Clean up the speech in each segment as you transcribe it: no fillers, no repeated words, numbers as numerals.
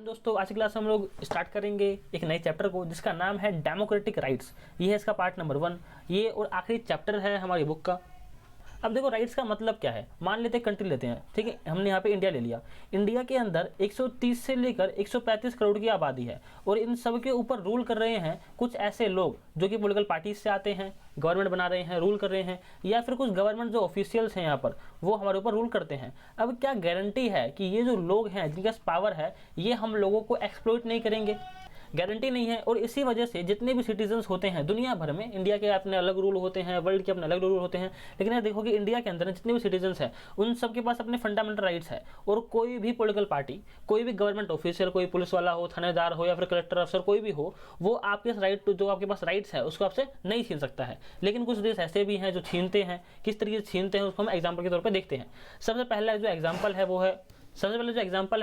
दोस्तों, आज की क्लास हम लोग स्टार्ट करेंगे एक नए चैप्टर को जिसका नाम है डेमोक्रेटिक राइट्स। ये है इसका पार्ट नंबर 1। ये और आखिरी चैप्टर है हमारी बुक का। अब देखो, राइट्स का मतलब क्या है। मान लेते हैं कंट्री लेते हैं, ठीक है। हमने यहाँ पे इंडिया ले लिया। इंडिया के अंदर 130 से लेकर 135 करोड़ की आबादी है और इन सब के ऊपर रूल कर रहे हैं कुछ ऐसे लोग जो कि पॉलिटिकल पार्टीज से आते हैं, गवर्नमेंट बना रहे हैं, रूल कर रहे हैं, या फिर कुछ गवर्नमेंट जो ऑफिशियल्स हैं यहाँ पर वो हमारे ऊपर रूल करते हैं। अब क्या गारंटी है कि ये जो लोग हैं जिनके पास पावर है ये हम लोगों को एक्सप्लॉइट नहीं करेंगे? गारंटी नहीं है। और इसी वजह से जितने भी सिटीजन्स होते हैं दुनिया भर में, इंडिया के अपने अलग रूल होते हैं, वर्ल्ड के अपने अलग रूल होते हैं, लेकिन यार देखो कि इंडिया के अंदर जितने भी सिटीजन्स हैं उन सब के पास अपने फंडामेंटल राइट्स है। और कोई भी पॉलिटिकल पार्टी, कोई भी गवर्नमेंट ऑफिशियल, कोई पुलिस वाला हो, थानेदार हो या फिर कलेक्टर अफसर कोई भी हो, वो आपके राइट जो आपके पास राइट्स है उसको आपसे नहीं छीन सकता है। लेकिन कुछ देश ऐसे भी हैं जो छीनते हैं। किस तरीके से छीनते हैं उसको हम एग्जाम्पल के तौर पर देखते हैं। सबसे पहला जो एग्जाम्पल है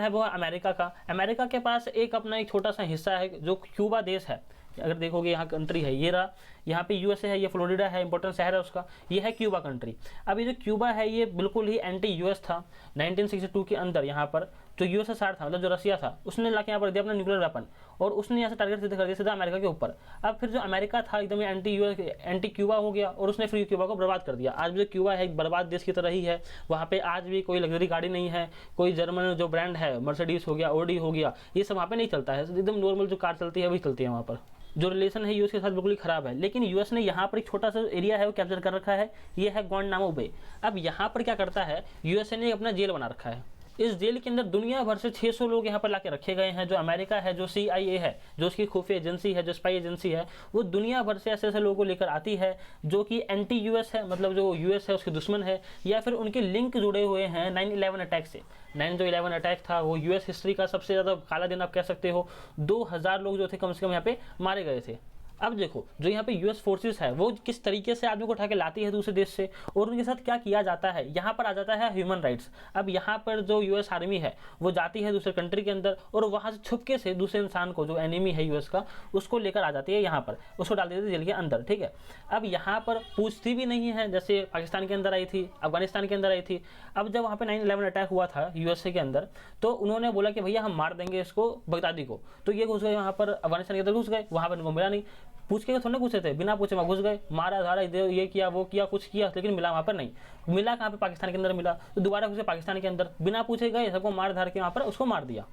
वो है अमेरिका का। अमेरिका के पास एक अपना एक छोटा सा हिस्सा है जो क्यूबा देश है। अगर देखोगे यहाँ कंट्री है, ये रहा, यहाँ पे यूएसए है, ये फ्लोरिडा है, इंपॉर्टेंट शहर है उसका, ये है क्यूबा कंट्री। अब ये जो क्यूबा है ये बिल्कुल ही एंटी यूएस था। 1962 के अंदर यहाँ पर जो यूएसएसआर था, मतलब जो रसिया था, उसने लाके यहाँ पर दिया अपना न्यूक्लियर वेपन और उसने यहाँ से टारगेट सीधे कर दिया सीधा अमेरिका के ऊपर। अब फिर जो अमेरिका था एकदम एंटी क्यूबा हो गया और उसने फिर क्यूबा को बर्बाद कर दिया। आज भी जो क्यूबा है एक बर्बाद देश की तरह ही है। वहाँ पे आज भी कोई लग्जरी गाड़ी नहीं है, कोई जर्मन जो ब्रांड है, मर्सिडीज हो गया, ऑडी हो गया, ये सब वहाँ पे नहीं चलता है। एकदम नॉर्मल जो कार चलती है वही चलती है वहाँ पर। जो रिलेशन है यूएस के साथ बिल्कुल ही खराब है। लेकिन यूएस ने यहाँ पर एक छोटा सा एरिया है वो कैप्चर कर रखा है, ये है ग्वांटानामो बे। अब यहाँ पर क्या करता है, यूएसए ने अपना जेल बना रखा है। इस जेल के अंदर दुनिया भर से 600 लोग यहाँ पर लाके रखे गए हैं। जो अमेरिका है, जो CIA है, जो उसकी खुफिया एजेंसी है, जो स्पाई एजेंसी है, वो दुनिया भर से ऐसे ऐसे लोगों को लेकर आती है जो कि एंटी यूएस है, मतलब जो यूएस है उसके दुश्मन है, या फिर उनके लिंक जुड़े हुए हैं 9/11 अटैक से। 9/11 अटैक था वो यूएस हिस्ट्री का सबसे ज़्यादा काला दिन आप कह सकते हो। 2000 लोग जो थे कम से कम यहाँ पे मारे गए थे। अब देखो, जो यहाँ पे यूएस फोर्सेस है वो किस तरीके से आदमी को उठा के लाती है दूसरे देश से और उनके साथ क्या किया जाता है। यहाँ पर आ जाता है ह्यूमन राइट्स। अब यहाँ पर जो यूएस आर्मी है वो जाती है दूसरे कंट्री के अंदर और वहाँ से छुपके से दूसरे इंसान को, जो एनिमी है यूएस का, उसको लेकर आ जाती है यहाँ पर, उसको डाल देती है जेल के अंदर, ठीक है। अब यहाँ पर पूछती भी नहीं है, जैसे पाकिस्तान के अंदर आई थी, अफगानिस्तान के अंदर आई थी। अब जब वहाँ पर 9/11 अटैक हुआ था यूएसए के अंदर, तो उन्होंने बोला कि भैया हम मार देंगे इसको, बगदादी को। तो ये घुस गए वहाँ पर, अफगानिस्तान के अंदर घुस गए, वहाँ पर उनको मिला नहीं। पूछ के थोड़े पूछे थे, बिना पूछे वहाँ घुस गए, मारा धारा, ये किया वो किया, कुछ किया, लेकिन मिला वहाँ पर नहीं। मिला कहाँ पे? पाकिस्तान के अंदर मिला। तो दोबारा घुसे पाकिस्तान के अंदर, बिना पूछे गए, सबको मार धार के वहाँ पर उसको मार दिया।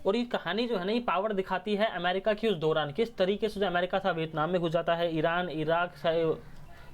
और ये कहानी जो है ना, ये पावर दिखाती है अमेरिका की उस दौरान, किस तरीके से जो अमेरिका था वियतनाम में घुस जाता है, ईरान, इराक,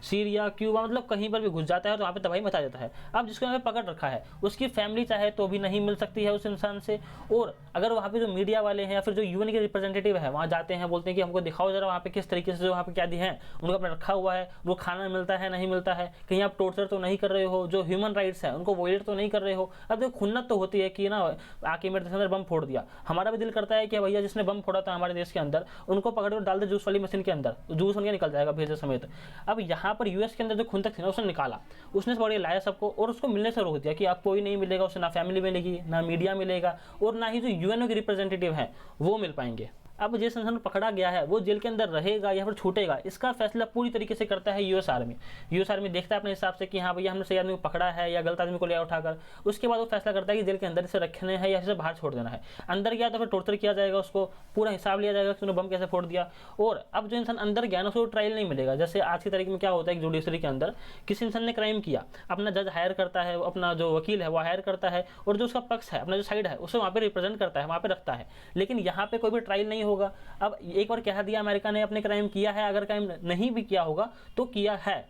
सीरिया, क्यूबा, मतलब कहीं पर भी घुस जाता है तो वहाँ पे तबाही मचा देता है। अब जिसको यहाँ पे पकड़ रखा है उसकी फैमिली चाहे तो भी नहीं मिल सकती है उस इंसान से। और अगर वहाँ पे जो मीडिया वाले हैं या फिर जो यूएन के रिप्रेजेंटेटिव है वहाँ जाते हैं, बोलते हैं कि हमको दिखाओ जरा वहाँ पे किस तरीके से जो वहाँ पे क्या दिए हैं, उनको अपना रखा हुआ है, वो खाना मिलता है नहीं मिलता है, कहीं आप टॉर्चर तो नहीं कर रहे हो, जो ह्यूमन राइट्स है उनको वॉयलेट तो नहीं कर रहे हो। अब देखो, खुन्नत तो होती है कि ना आके मेरे देश के अंदर बम फोड़ दिया। हमारा भी दिल करता है कि भैया जिसने बम फोड़ा था हमारे देश के अंदर, उनको पकड़ कर डाल दे जूस वाली मशीन के अंदर, जूस उनके निकल जाएगा भेजे समेत। अब यहाँ पर यूएस के अंदर जो खुंतक थी ना, उसने निकाला, उसने पकड़ के लाया सबको और उसको मिलने से रोक दिया कि आप कोई नहीं मिलेगा उसे, ना फैमिली मिलेगी, ना मीडिया मिलेगा, और ना ही जो यूएनओ के रिप्रेजेंटेटिव हैं वो मिल पाएंगे। अब जिस इंसान को पकड़ा गया है वो जेल के अंदर रहेगा या फिर छूटेगा, इसका फैसला पूरी तरीके से करता है यूएस आर्मी। यूएस आर्मी देखता है अपने हिसाब से कि हाँ भैया हमने सही आदमी को पकड़ा है या गलत आदमी को लिया उठाकर, उसके बाद वो फैसला करता है कि जेल के अंदर इसे रखने हैं या इसे बाहर छोड़ देना है। अंदर गया तो फिर टॉर्चर किया जाएगा, उसको पूरा हिसाब लिया जाएगा कि उसने बम कैसे फोड़ दिया। और अब जो इंसान अंदर गया ना उसको ट्रायल नहीं मिलेगा। जैसे आज की तारीख में क्या होता है, जुडिशरी के अंदर किसी इंसान ने क्राइम किया, अपना जज हायर करता है, अपना जो वकील है वो हायर करता है और जो उसका पक्ष है, अपना जो साइड है उसे वहाँ पे रिप्रेजेंट करता है, वहाँ पे रखता है। लेकिन यहाँ पे कोई भी ट्रायल नहीं होगा। अब एक बार कह दिया अमेरिका ने अपने क्राइम किया है, अगर क्राइम नहीं भी किया होगा तो किया है।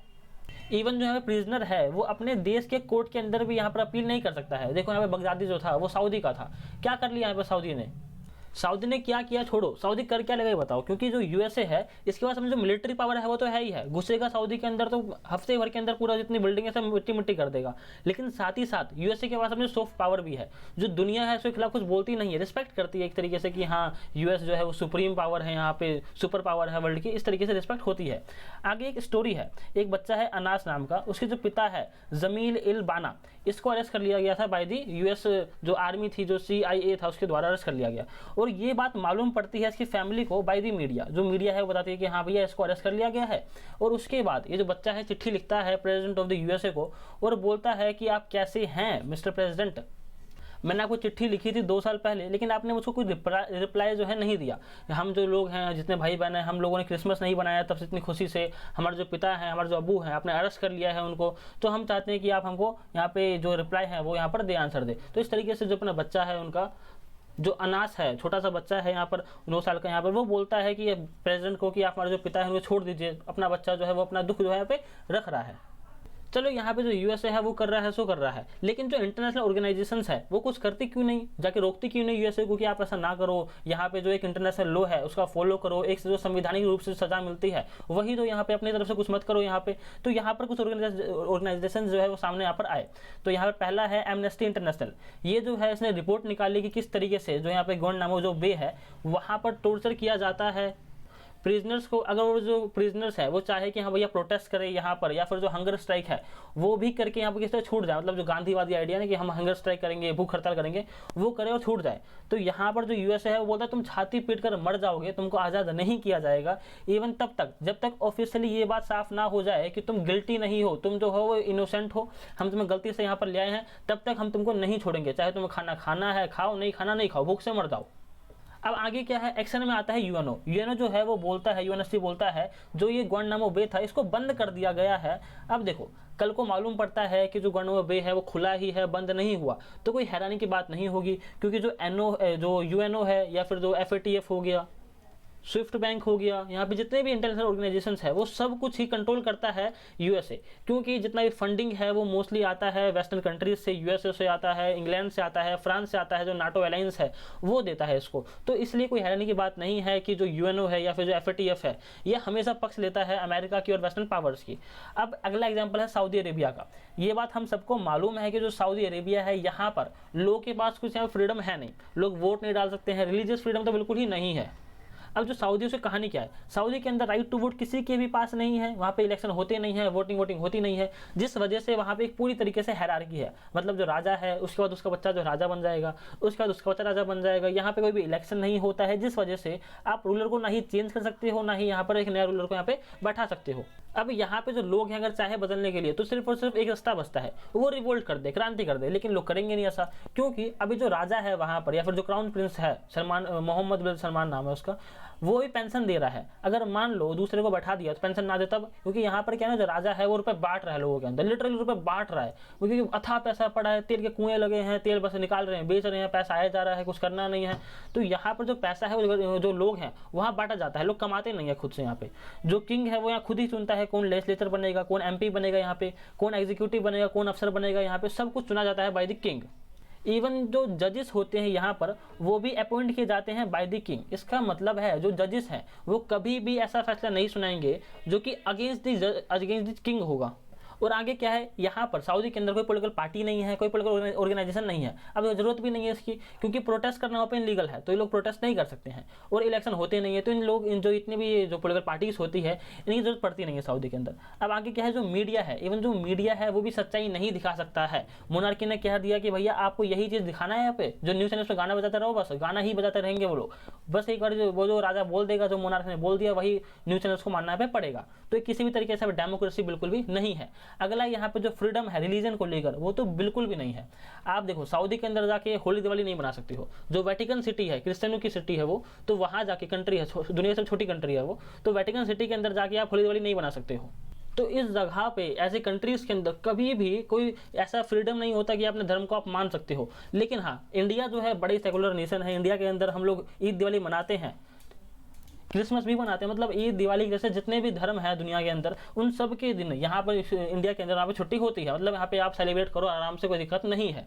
इवन जो है प्रिजनर है वो अपने देश के कोर्ट के अंदर भी यहाँ पर अपील नहीं कर सकता है। देखो यहाँ पे बगदादी जो था वो सऊदी का था, क्या कर लिया यहाँ पे सऊदी ने क्या किया छोड़ो, सऊदी कर क्या लगा ये बताओ। क्योंकि जो यूएसए है इसके पास जो मिलिट्री पावर है वो तो है ही है, घुसेगा सऊदी के अंदर तो हफ्ते भर के अंदर पूरा जितनी बिल्डिंग है सब मिट्टी मिट्टी कर देगा। लेकिन साथ ही साथ यूएसए के पास अपनी सॉफ्ट पावर भी है, जो दुनिया है उसके खिलाफ कुछ बोलती नहीं है, रिस्पेक्ट करती है एक तरीके से कि हाँ यूएस जो है वो सुप्रीम पावर है, यहाँ पे सुपर पावर है वर्ल्ड की, इस तरीके से रिस्पेक्ट होती है। आगे एक स्टोरी है, एक बच्चा है अनास नाम का, उसके जो पिता है जमील इल बाना, इसको अरेस्ट कर लिया गया था बाय दी यूएस जो आर्मी थी, जो CIA था उसके द्वारा अरेस्ट कर लिया गया। और ये बात मालूम पड़ती है इसकी फैमिली को बाय दी मीडिया, जो मीडिया है वो बताती है कि हाँ भैया इसको अरेस्ट कर लिया गया है। और उसके बाद ये जो बच्चा है चिट्ठी लिखता है प्रेसिडेंट ऑफ द यूएसए को और बोलता है कि आप कैसे हैं मिस्टर प्रेसिडेंट, मैंने आपको चिट्ठी लिखी थी 2 साल पहले, लेकिन आपने मुझको कोई रिप्लाई जो है नहीं दिया। हम जो लोग हैं, जितने भाई बहन हैं, हम लोगों ने क्रिसमस नहीं बनाया तब से इतनी खुशी से। हमारे जो पिता हैं, हमारे जो अब्बू हैं, आपने अरेस्ट कर लिया है उनको, तो हम चाहते हैं कि आप हमको यहाँ पे जो रिप्लाई है वो यहाँ पर दे, आंसर दे। तो इस तरीके से जो अपना बच्चा है, उनका जो अनाथ है, छोटा सा बच्चा है यहाँ पर 9 साल का, यहाँ पर वो बोलता है कि प्रेसिडेंट को कि आप हमारे जो पिता है उनको छोड़ दीजिए, अपना बच्चा जो है वो अपना दुख जो है यहाँ पे रख रहा है। चलो यहाँ पे जो यूएसए है वो कर रहा है, सो कर रहा है, लेकिन जो इंटरनेशनल ऑर्गेनाइजेशंस है वो कुछ करती क्यों नहीं, जाके रोकती क्यों नहीं यूएसए को कि आप ऐसा ना करो, यहाँ पे जो एक इंटरनेशनल लॉ है उसका फॉलो करो, एक जो संवैधानिक रूप से सजा मिलती है वही तो यहाँ पे अपनी तरफ से कुछ मत करो यहाँ पे। तो यहाँ पर कुछ ऑर्गेनाइजेशन जो है वो सामने यहाँ पर आए। तो यहाँ पर पहला है एमनेस्टी इंटरनेशनल। ये जो है इसने रिपोर्ट निकाली कि किस तरीके से जो यहाँ पे गुआंटानामो जो बे है वहाँ पर टॉर्चर किया जाता है प्रिजनर्स को। अगर वो जो प्रिजनर्स है वो चाहे कि हाँ भैया प्रोटेस्ट करें यहाँ पर, या फिर जो हंगर स्ट्राइक है वो भी करके यहाँ पर किस तरह छूट जाए, मतलब जो गांधीवादी आइडिया है कि हम हंगर स्ट्राइक करेंगे, भूख हड़ताल करेंगे, वो करे और छूट जाए। तो यहाँ पर जो यूएसए है वो बोलता है तुम छाती पीट कर मर जाओगे, तुमको आज़ाद नहीं किया जाएगा इवन तब तक जब तक ऑफिशियली ये बात साफ ना हो जाए कि तुम गिल्टी नहीं हो, तुम जो हो वो इनोसेंट हो, हम तुम्हें गलती से यहाँ पर ले आए हैं, तब तक हम तुमको नहीं छोड़ेंगे। चाहे तुम्हें खाना खाना है खाओ, नहीं खाना नहीं खाओ, भूख से मर जाओ। अब आगे क्या है, एक्शन में आता है यूएनओ। यूएनओ जो है वो बोलता है, यूएनएससी बोलता है जो ये गुआंटानामो बे था इसको बंद कर दिया गया है। अब देखो कल को मालूम पड़ता है कि जो गुआंटानामो बे है वो खुला ही है, बंद नहीं हुआ, तो कोई हैरानी की बात नहीं होगी, क्योंकि जो यूएनओ है या फिर जो एफएटीएफ हो गया, स्विफ्ट बैंक हो गया, यहाँ पे जितने भी इंटरनेशनल ऑर्गेनाइजेशंस है वो सब कुछ ही कंट्रोल करता है यूएसए, क्योंकि जितना भी फंडिंग है वो मोस्टली आता है वेस्टर्न कंट्रीज से, यूएसए से आता है, इंग्लैंड से आता है, फ्रांस से आता है, जो नाटो अलायंस है वो देता है इसको। तो इसलिए कोई हैरानी की बात नहीं है कि जो यूएनओ है या फिर जो एफएटीएफ है ये हमेशा पक्ष लेता है अमेरिका की और वेस्टर्न पावर्स की। अब अगला एग्जाम्पल है सऊदी अरेबिया का। ये बात हम सबको मालूम है कि जो सऊदी अरेबिया है यहाँ पर लोगों के पास कुछ यहाँ फ्रीडम है नहीं, लोग वोट नहीं डाल सकते हैं, रिलीजियस फ्रीडम तो बिल्कुल ही नहीं है। अब जो सऊदियों से कहानी क्या है, सऊदी के अंदर राइट टू वोट किसी के भी पास नहीं है, वहाँ पे इलेक्शन होते नहीं है, वोटिंग होती नहीं है, जिस वजह से वहाँ पे एक पूरी तरीके से हायरार्की है। मतलब जो राजा है उसके बाद उसका बच्चा जो राजा बन जाएगा, उसके बाद उसका बच्चा राजा बन जाएगा, यहाँ पे कोई भी इलेक्शन नहीं होता है, जिस वजह से आप रूलर को ना ही चेंज कर सकते हो, ना ही यहाँ पर एक नया रूलर को यहाँ पे बैठा सकते हो। अब यहाँ पे जो लोग हैं अगर चाहे बदलने के लिए तो सिर्फ और सिर्फ एक रास्ता बचता है, वो रिवोल्ट कर दे, क्रांति कर दे, लेकिन लोग करेंगे नहीं ऐसा, क्योंकि अभी जो राजा है वहाँ पर या फिर जो क्राउन प्रिंस है सलमान, मोहम्मद बिन सलमान नाम है उसका, वो भी पेंशन दे रहा है। अगर मान लो दूसरे को बैठा दिया तो पेंशन ना दे तब, क्योंकि यहाँ पर क्या है ना, जो राजा है वो रुपए बांट रहा है लोगों के अंदर, लिटरली रुपए बांट रहा है, क्योंकि अथाह पैसा पड़ा है, तेल के कुएं लगे हैं, तेल बस निकाल रहे हैं, बेच रहे हैं, पैसा आया जा रहा है, कुछ करना नहीं है। तो यहाँ पर जो पैसा है जो लोग हैं वहाँ बांटा जाता है, लोग कमाते नहीं है खुद से। यहाँ पे जो किंग है वो यहाँ खुद ही चुनता है कौन लेजिस्लेटर बनेगा, कौन एमपी बनेगा, यहाँ पे कौन एग्जीक्यूटिव बनेगा, कौन अफसर बनेगा, यहाँ पे सब कुछ चुना जाता है बाय द किंग। इवन जो जजेस होते हैं यहाँ पर वो भी अपॉइंट किए जाते हैं बाय द किंग। इसका मतलब है जो जजेस हैं वो कभी भी ऐसा फैसला नहीं सुनाएंगे जो कि अगेंस्ट द किंग होगा। और आगे क्या है, यहाँ पर सऊदी के अंदर कोई पॉलिटिकल पार्टी नहीं है, कोई पॉलिटिकल ऑर्गेनाइजेशन नहीं है। अब जरूरत भी नहीं है इसकी, क्योंकि प्रोटेस्ट करना ओपन लीगल है, तो ये लोग प्रोटेस्ट नहीं कर सकते हैं, और इलेक्शन होते नहीं है, तो इन लोग जो इतनी भी जो पॉलिटिकल पार्टीज होती है इनकी जरूरत पड़ती नहीं है सऊदी के अंदर। अब आगे क्या है, जो मीडिया है, इवन जो मीडिया है वो भी सच्चाई नहीं दिखा सकता है। मोनार्की ने कह दिया कि भैया आपको यही चीज़ दिखाना है, यहाँ पे जो न्यूज़ चैनल पर गाना बजाते रहो, बस गाना ही बजाते रहेंगे वो लोग, बस एक बार वो जो राजा बोल देगा, जो मोनार्क ने बोल दिया, वही न्यूज़ चैनल्स को मानना पे पड़ेगा। तो किसी भी तरीके से डेमोक्रेसी बिल्कुल भी नहीं है। अगला यहाँ पे फ्रीडम है रिलीजन को लेकर, वो तो बिल्कुल भी नहीं है। आप देखो सऊदी के अंदर जाके होली दिवाली नहीं बना सकती हो, जो वेटिकन सिटी है क्रिश्चियनों की सिटी है वो, तो वहां जाके कंट्री है, दुनिया से छोटी कंट्री है वो, तो वेटिकन सिटी के अंदर जाके आप होली दिवाली नहीं बना सकते हो। तो इस जगह पे ऐसे कंट्रीज के अंदर कभी भी कोई ऐसा फ्रीडम नहीं होता कि अपने धर्म को आप मान सकते हो। लेकिन हाँ, इंडिया जो है बड़ी सेकुलर नेशन है, इंडिया के अंदर हम लोग ईद दिवाली मनाते हैं, क्रिसमस भी मनाते हैं, मतलब ईद दिवाली जैसे जितने भी धर्म है दुनिया के अंदर उन सब के दिन यहाँ पर इंडिया के अंदर यहाँ पे छुट्टी होती है, मतलब यहाँ पे आप सेलिब्रेट करो आराम से, कोई दिक्कत नहीं है।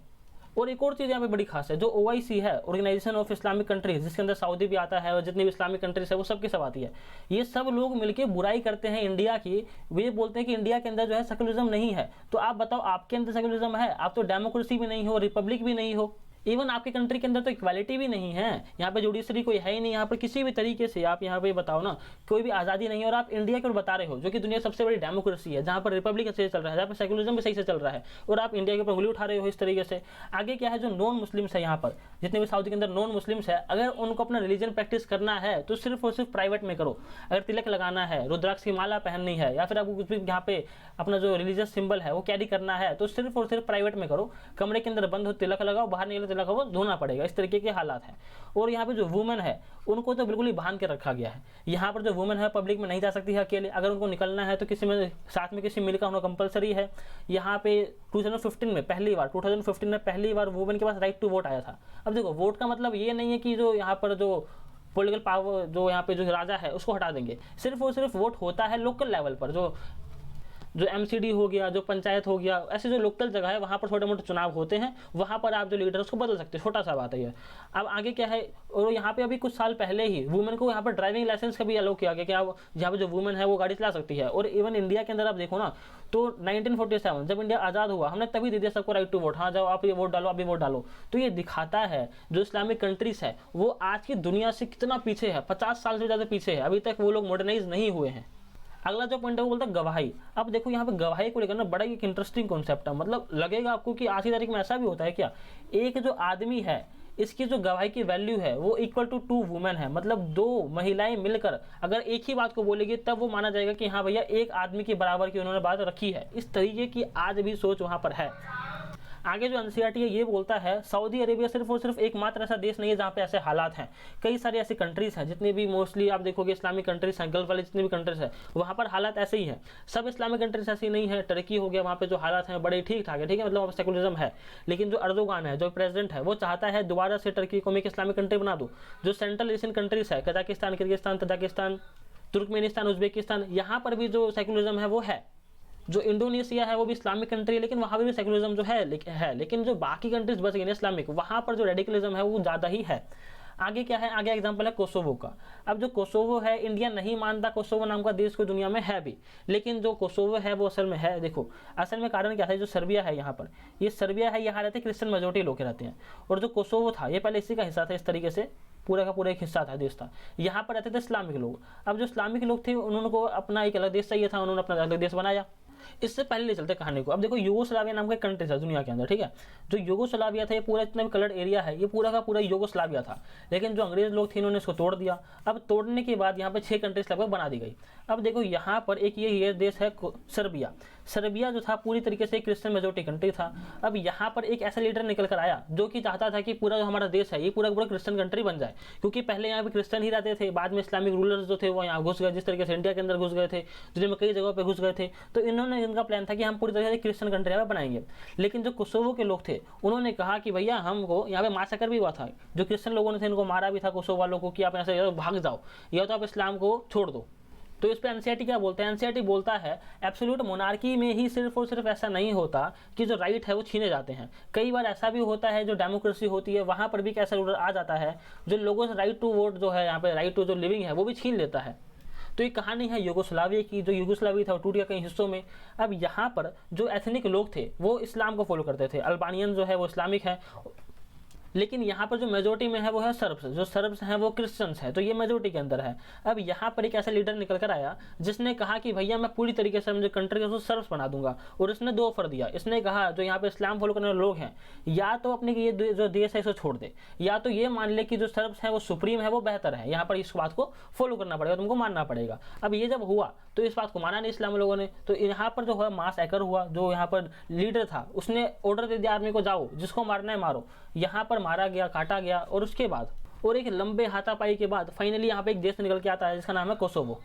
और एक और चीज़ यहाँ पे बड़ी खास है, जो OIC है, ऑर्गेनाइजेशन ऑफ इस्लामिक कंट्रीज, जिसके अंदर सऊदी भी आता है और जितनी भी इस्लामिक कंट्रीज है वो सब की सब आती है, ये सब लोग मिलकर बुराई करते हैं इंडिया की। वे बोलते हैं कि इंडिया के अंदर जो है सेकुलरिज्म नहीं है। तो आप बताओ, आपके अंदर सेकुलरिज्म है? आप तो डेमोक्रेसी भी नहीं हो, रिपब्लिक भी नहीं हो, इवन आपके कंट्री के अंदर तो इक्वालिटी भी नहीं है, यहाँ पे जुडिशरी कोई है ही नहीं, यहाँ पर किसी भी तरीके से आप यहाँ पे बताओ ना, कोई भी आज़ादी नहीं है। और आप इंडिया के बता रहे हो जो कि दुनिया की सबसे बड़ी डेमोक्रेसी है, जहाँ पर रिपब्लिक सही से चल रहा है, जहाँ पर सेकुलरिज्म भी सही से चल रहा है, और आप इंडिया के ऊपर उंगली उठा रहे हो इस तरीके से। आगे क्या है, जो नॉन मुस्लिम्स है यहाँ पर, जितने भी सऊदी के अंदर नॉन मुस्लिम्स है, अगर उनको अपना रिलीजन प्रैक्टिस करना है तो सिर्फ और सिर्फ प्राइवेट में करो। अगर तिलक लगाना है, रुद्राक्ष की माला पहननी है, या फिर आपको कुछ भी यहाँ पे अपना जो रिलीजियस सिंबल है वो कैरी करना है, तो सिर्फ और सिर्फ प्राइवेट में करो। कमरे के अंदर बंद हो, तिलक लगाओ, बाहर निकले चला वो धोना पड़ेगा, इस तरीके के हालात हैं। और यहाँ पे जो वुमेन है उनको तो बिल्कुल ही बांध के रखा गया है। यहाँ पर जो वुमेन है पब्लिक में नहीं जा सकती है अकेले, अगर उनको निकलना है तो किसी में साथ में किसी मिलकर होना कंपलसरी है। यहाँ पे 2015 में पहली बार वुमेन के पास राइट टू वोट आया था। अब देखो वोट का मतलब ये नहीं है कि जो यहाँ पर जो पॉलिटिकल पावर जो यहाँ पे जो राजा है उसको हटा देंगे, सिर्फ और सिर्फ वोट होता है लोकल लेवल पर, जो एमसीडी हो गया, जो पंचायत हो गया, ऐसे जो लोकल जगह है वहाँ पर छोटे मोटे चुनाव होते हैं, वहाँ पर आप जो लीडर उसको बदल सकते हैं, छोटा सा बात है ये। अब आगे क्या है, और यहाँ पे अभी कुछ साल पहले ही वुमेन को यहाँ पर ड्राइविंग लाइसेंस का भी अलाउ किया गया कि आप यहाँ पे जो वुमेन है वो गाड़ी चला सकती है। और इवन इंडिया के अंदर आप देखो ना तो 1947 जब इंडिया आज़ाद हुआ हमने तभी दे दिया सबको राइट टू वोट, हाँ जाओ आप ये वोट डालो, आप ये वोट डालो। तो ये दिखाता है जो इस्लामिक कंट्रीज है वो आज की दुनिया से कितना पीछे है, 50 साल से ज़्यादा पीछे है, अभी तक वो लोग मॉडर्नाइज नहीं हुए हैं। अगला जो पॉइंट है वो बोलता है गवाही। अब देखो यहाँ पे गवाही को लेकर ना बड़ा एक इंटरेस्टिंग कॉन्सेप्ट है, मतलब लगेगा आपको कि आज की तारीख में ऐसा भी होता है क्या, एक जो आदमी है इसकी जो गवाही की वैल्यू है वो इक्वल टू 2 वुमेन है, मतलब 2 महिलाएं मिलकर अगर एक ही बात को बोलेगी तब वो माना जाएगा कि हाँ भैया एक आदमी के बराबर की उन्होंने बात रखी है। इस तरीके की आज भी सोच वहाँ पर है। आगे जो एनसीईआरटी है ये बोलता है सऊदी अरेबिया सिर्फ और सिर्फ एकमात्र ऐसा देश नहीं है जहाँ पे ऐसे हालात हैं, कई सारी ऐसी कंट्रीज हैं, जितने भी मोस्टली आप देखोगे इस्लामिक कंट्रीज हैं, गल्फ वाले जितने भी कंट्रीज हैं वहाँ पर हालात ऐसे ही हैं। सब इस्लामिक कंट्रीज ऐसी नहीं है, टर्की हो गया वहाँ पे जो हालात हैं बड़े ठीक ठाक है, ठीक है, मतलब वहाँ पर सेकुलरिज्म है। लेकिन जो अर्दोगान है, जो प्रेसिडेंट है, वो चाहता है दोबारा से टर्की को मैं एक इस्लामिक कंट्री बना दूँ। जो सेंट्रल एशियन कंट्रीज है, Kazakhstan, Kyrgyzstan, Tajikistan, Turkmenistan, Uzbekistan, यहाँ पर भी जो सेकुलरिज्म है वो है। जो इंडोनेशिया है वो भी इस्लामिक कंट्री है लेकिन वहाँ पर भी सेकुलरिज्म जो है, लेकिन जो बाकी कंट्रीज बच गई इस्लामिक, वहाँ पर जो रेडिकलिज्म है वो ज़्यादा ही है। आगे क्या है, आगे एग्जांपल है कोसोवो का। अब जो कोसोवो है इंडिया नहीं मानता कोसोवो नाम का देश को दुनिया में है भी, लेकिन जो कोसोवो है वो असल में है। देखो असल में कारण क्या है, जो सर्बिया है यहाँ पर, ये सर्बिया है, यहाँ रहते क्रिश्चियन मेजोरिटी लोग रहते हैं। और जो कोसोवो था ये पहले इसी का हिस्सा था, इस तरीके से पूरा का पूरा एक हिस्सा था, देश था। यहाँ पर रहते थे इस्लामिक लोग। अब जो इस्लामिक लोग थे उन्होंने अपना एक अलग देश चाहिए था, उन्होंने अपना अलग देश बनाया। इससे पहले ले चलते कहानी को। अब देखो यूगोस्लाविया नाम का कंट्री था दुनिया के अंदर, ठीक है। जो यूगोस्लाविया था ये पूरा जितना भी कलर्ड एरिया है ये पूरा का पूरा यूगोस्लाविया था, लेकिन जो अंग्रेज लोग थे इन्होंने इसको तोड़ दिया। अब तोड़ने के बाद यहाँ पे 6 कंट्रीज लगभग बना दी गई। अब देखो यहाँ पर एक ये देश है सर्बिया। सर्बिया जो था पूरी तरीके से क्रिश्चियन मेजोरिटी कंट्री था। अब यहाँ पर एक ऐसा लीडर निकल कर आया जो कि चाहता था कि पूरा जो हमारा देश है ये पूरा पूरा क्रिश्चियन कंट्री बन जाए, क्योंकि पहले यहाँ पे क्रिश्चियन ही रहते थे, बाद में इस्लामिक रूलर्स जो थे वो यहाँ घुस गए, जिस तरीके से इंडिया के अंदर घुस गए थे, दुनिया में कई जगहों पे घुस गए थे। तो इन्होंने इनका प्लान था कि हम पूरी तरह से क्रिश्चियन कंट्री यहाँ बनाएंगे। लेकिन जो कोसोवो के लोग थे उन्होंने कहा कि भैया हमको यहाँ पे मासकर भी हुआ था, जो क्रिश्चियन लोगों ने थे इनको मारा भी था कोसोवो वालों को कि आप यहाँ से भाग जाओ या तो आप इस्लाम को छोड़ दो। तो इस पर एनसीईआरटी क्या बोलते हैं, एनसीईआरटी बोलता है एब्सोल्यूट मोनार्की में ही सिर्फ और सिर्फ ऐसा नहीं होता कि जो राइट है वो छीने जाते हैं, कई बार ऐसा भी होता है जो डेमोक्रेसी होती है वहाँ पर भी एक ऐसा रूलर आ जाता है जो लोगों से राइट टू वोट जो है यहाँ पे राइट टू जो लिविंग है वो भी छीन लेता है। तो ये कहानी है यूगोस्लाविया की। जो यूगोस्लाविया था वो टूट गया कई हिस्सों में। अब यहाँ पर जो एथनिक लोग थे वो इस्लाम को फॉलो करते थे, अल्बानियन जो है वो इस्लामिक है, लेकिन यहाँ पर जो मेजोरिटी में है वो है सर्ब्स, जो सर्ब्स हैं वो क्रिश्चियंस हैं, तो ये मेजोरिटी के अंदर है। अब यहाँ पर एक ऐसा लीडर निकल कर आया जिसने कहा कि भैया मैं पूरी तरीके से मुझे कंट्री को सर्ब्स बना दूंगा, और इसने 2 ऑफर दिया। इसने कहा जो यहाँ पे इस्लाम फॉलो करने वाले लोग हैं या तो अपने ये जो देश है इसको छोड़ दे, या तो ये मान ले कि जो सर्ब्स हैं वो सुप्रीम है, वो बेहतर है, यहाँ पर इस बात को फॉलो करना पड़ेगा, तुमको मानना पड़ेगा। अब ये जब हुआ तो इस बात को माना नहीं इस्लाम लोगों ने, तो यहाँ पर जो है मास हैकर हुआ। जो यहाँ पर लीडर था उसने ऑर्डर दे दिया आर्मी को जाओ जिसको मारना है मारो। यहाँ पर मारा गया, काटा गया, और उसके बाद और एक लंबे हाथापाई के बाद फाइनली यहाँ पे एक देश निकल के आता है जिसका नाम है कोसोवो।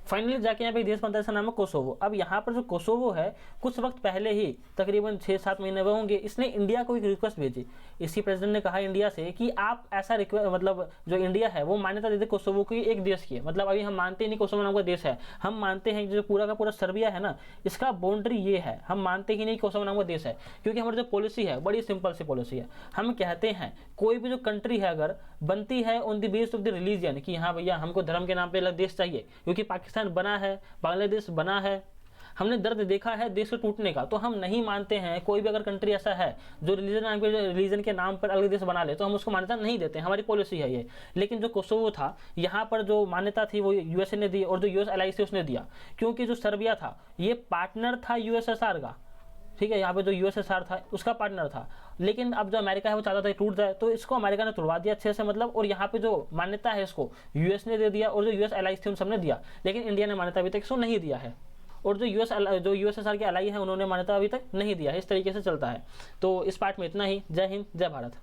फाइनली जाके यहाँ पे एक देश बनता है जिसका नाम है कोसोवो। अब यहाँ पर जो कोसोवो है कुछ वक्त पहले ही तकरीबन 6-7 महीने हुए होंगे, इसने इंडिया को एक रिक्वेस्ट भेजी। इसकी प्रेसिडेंट ने कहा इंडिया से कि आप ऐसा रिक्वेस्ट, मतलब जो इंडिया है वो मान्यता दे दे कोसोवो को एक देश की, मतलब अभी हम मानते ही नहीं कोसोवो नाम का देश है, हम मानते हैं जो पूरा का पूरा सर्बिया है ना इसका बाउंड्री ये है, हम मानते ही नहीं कोसोवो नाम का देश है। क्योंकि हमारी जो पॉलिसी है बड़ी सिंपल सी पॉलिसी है, हम कहते हैं कोई भी जो कंट्री है अगर बनती है on the base of the religion कि हाँ भैया हमको धर्म के नाम पे अलग देश चाहिए, क्योंकि पाकिस्तान बना है, बांग्लादेश बना है, हमने दर्द देखा है देश के टूटने का, तो हम नहीं मानते हैं कोई भी अगर कंट्री ऐसा है जो रिलीजन के नाम पर अलग देश बना ले तो हम उसको मान्यता नहीं देते, हमारी पॉलिसी है ये। लेकिन जो कोसोवो था यहाँ पर जो मान्यता थी वो यूएसए ने दी, और जो यूएस एलआई उसने दिया, क्योंकि जो सर्बिया था ये पार्टनर था यूएसएसआर का, ठीक है, यहाँ पे जो यूएसएसआर था उसका पार्टनर था। लेकिन अब जो अमेरिका है वो चाहता था टूट जाए, तो इसको अमेरिका ने तोड़वा दिया अच्छे से, मतलब, और यहाँ पे जो मान्यता है इसको यूएस ने दे दिया, और जो यूएस एलाइज थे उन सबने दिया, लेकिन इंडिया ने मान्यता अभी तक इसको नहीं दिया है, और जो यूएसएसआर के एलाई है उन्होंने मान्यता अभी तक नहीं दिया है। इस तरीके से चलता है। तो इस पार्ट में इतना ही। जय हिंद, जय भारत।